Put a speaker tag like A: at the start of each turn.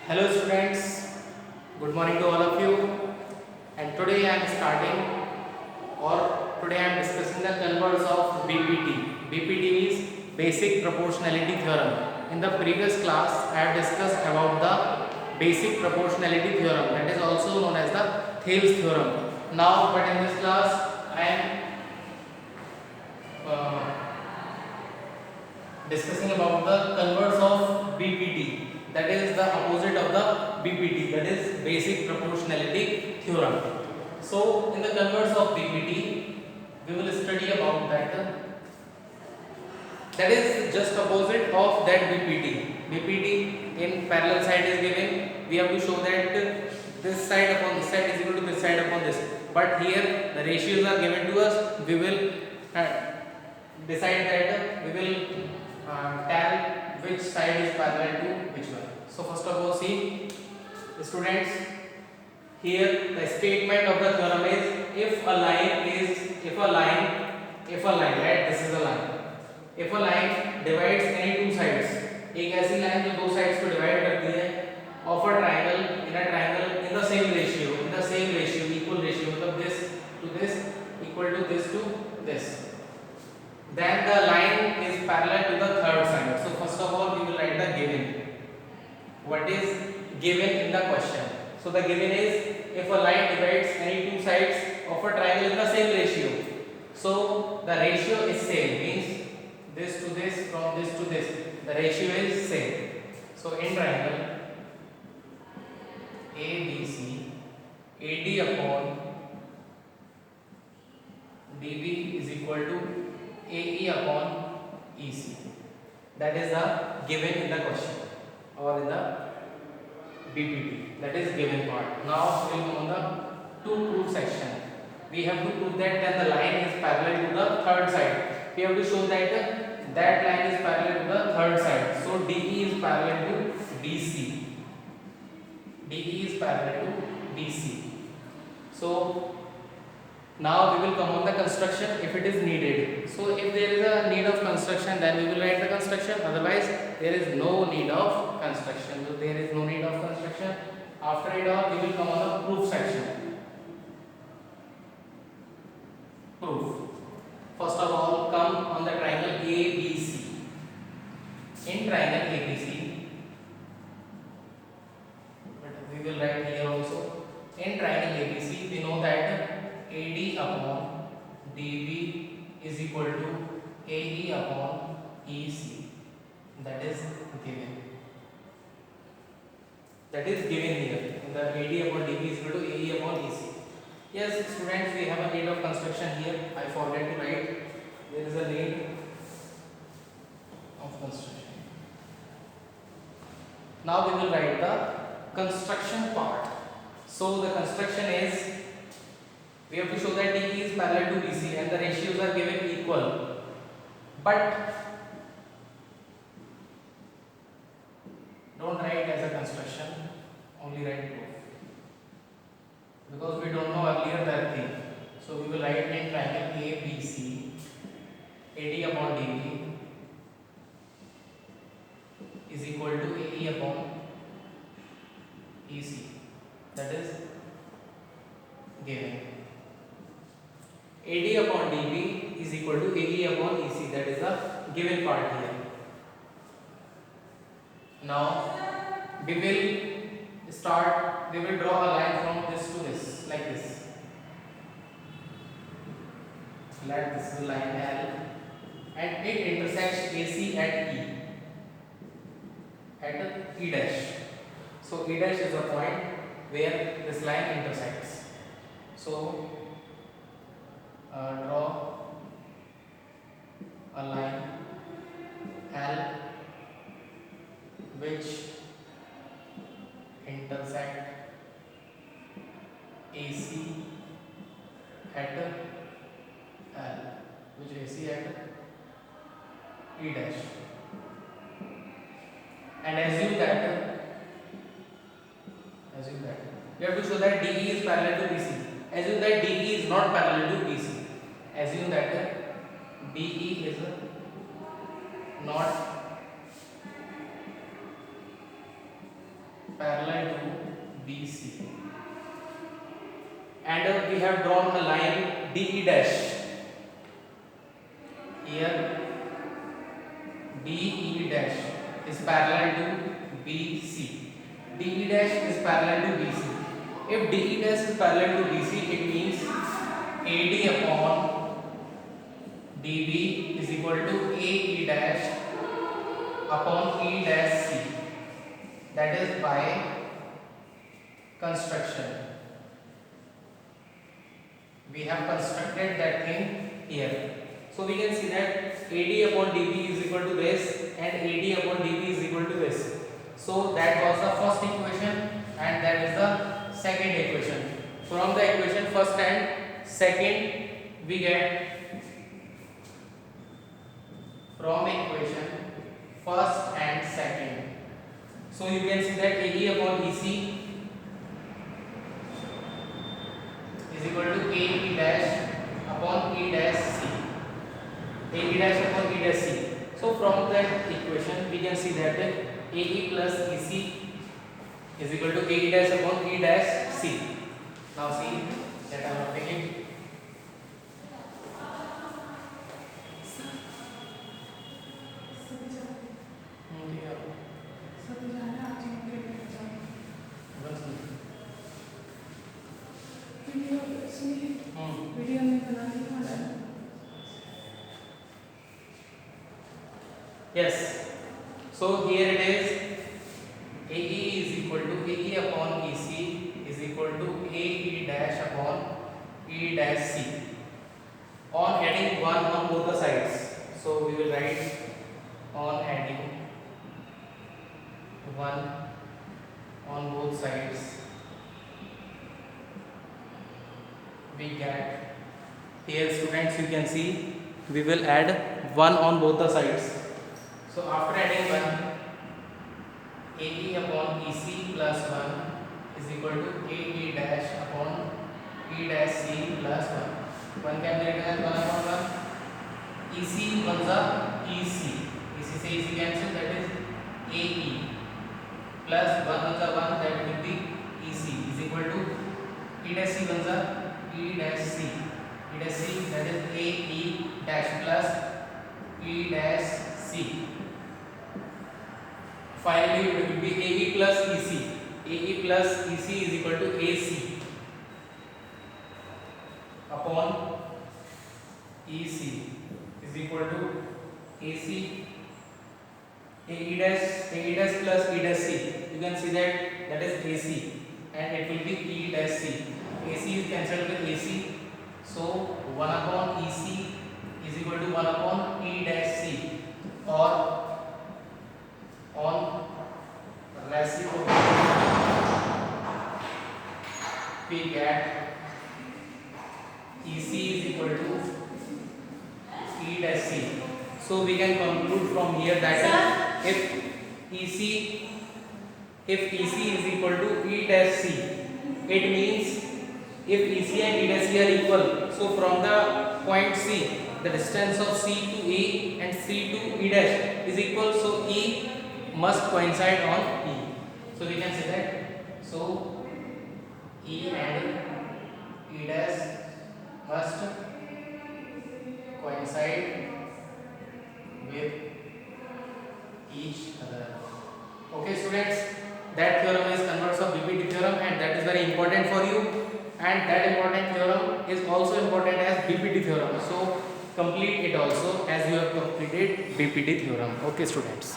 A: Hello students, good morning to all of you. And today I am starting today I am discussing the converse of BPT. BPT means Basic Proportionality Theorem. In the previous class I have discussed about the Basic Proportionality Theorem, that is also known as the Thales Theorem. But in this class I am uh, discussing about the converse of BPT, that is the opposite of the BPT, that is Basic Proportionality Theorem. So in the converse of BPT we will study about that is just opposite of that BPT. BPT in parallel side is given, we have to show that this side upon this side is equal to this side upon this, but here the ratios are given to us. We will decide that we will tell which side is parallel to which one. So first of all, see students, here the statement of the theorem is if a line right, this is a line, if a line divides any two sides, एक ऐसी line जो दो sides को divide करती है, of a triangle in the same ratio equal ratio, मतलब this to this equal to this to this, then the line is parallel to the third side. So first of all we will write the given. What is given in the question? So the given is if a line divides any two sides of a triangle in the same ratio, so the ratio is same, means this to this, from this to this, the ratio is same. So in triangle ABC, AD upon DB is equal to AE upon EC. That is the given in the question or in the BPT. That is given part. Now we will go on the to prove section. We have to prove that then the line is parallel to the third side. We have to show that that line is parallel to the third side. So DE is parallel to DC. DE is parallel to DC. So now we will come on the construction if it is needed. So if there is a need of construction, then we will write the construction. Otherwise, there is no need of construction. So there is no need of construction. After it all, we will come on the proof section. Proof. First of all, come on the triangle ABC. In triangle ABC, but we will write here also. In triangle ABC, we know that AD upon DB is equal to AE upon EC. That is given. That is given here. In the AD upon DB is equal to AE upon EC. Yes, students, we have a need of construction here. I forgot to write. There is a need of construction. Now we will write the construction part. So the construction is, we have to show that DE is parallel to BC and the ratios are given equal. But don't write as a construction, only write proof. Because we don't know earlier that thing. So we will write in triangle ABC, AD upon DB is equal to AE upon EC. That is given. AD upon DB is equal to AE upon EC. That is the given part here. Now we will draw a line from this to this, like this. Let this is the line L and it intersects AC at E. At E dash. So E dash is a point where this line intersects. So draw a line L which intersect AC at L, which AC at E dash, and assume that you have to show that DE is parallel to BC. Assume that DE is not parallel to BC. Assume that BE is not parallel to BC, and we have drawn a line DE dash. Here DE dash is parallel to BC. DE dash is parallel to BC. If DE dash is parallel to BC, it means AD upon DB is equal to AE dash upon E dash C. That is by construction. We have constructed that thing here. So we can see that AD upon DB is equal to this and AD upon DB is equal to this. So that was the first equation and that is the second equation. From the equation first and second we get, from equation first and second. So you can see that AE upon EC is equal to AE dash upon E dash C. AE dash upon E dash C. So from that equation we can see that AE plus EC is equal to AE dash upon E dash C. Now see that I am taking.
B: Video में बना दी
A: Yes. So here it is. AE is equal to AE upon EC is equal to AE dash upon E dash C. On adding 1 on both the sides. So we will write on adding 1 on both sides. We get, here students you can see we will add 1 on both the sides. So after adding 1, AE upon EC plus 1 is equal to AE dash upon E dash C plus 1. 1 can be written as 1 upon 1. EC ones are EC. EC से EC cancel, that is AE plus 1 ones are 1, that will be EC is equal to E dash C ones are E dash C. E dash C, that is AE dash plus E dash C. Finally it will be AE plus EC. AE plus EC is equal to AC upon EC is equal to AC AE dash plus E dash C. You can see that is AC and it will be E dash C. AC is cancelled with AC. So 1 upon EC is equal to 1 upon E dash C, or on reciprocal we get EC is equal to E dash C. So we can conclude from here that if EC is equal to E dash C, it means if EC and E dash C are equal, so from the point C, the distance of C to E and C to E dash is equal, so E must coincide on E. So we can say that, so E and E dash must coincide with each other. Okay students, that theorem is converse of BPT theorem and that is very important for you. And that important theorem is also important as BPT theorem. So complete it also as you have completed BPT theorem. Okay students.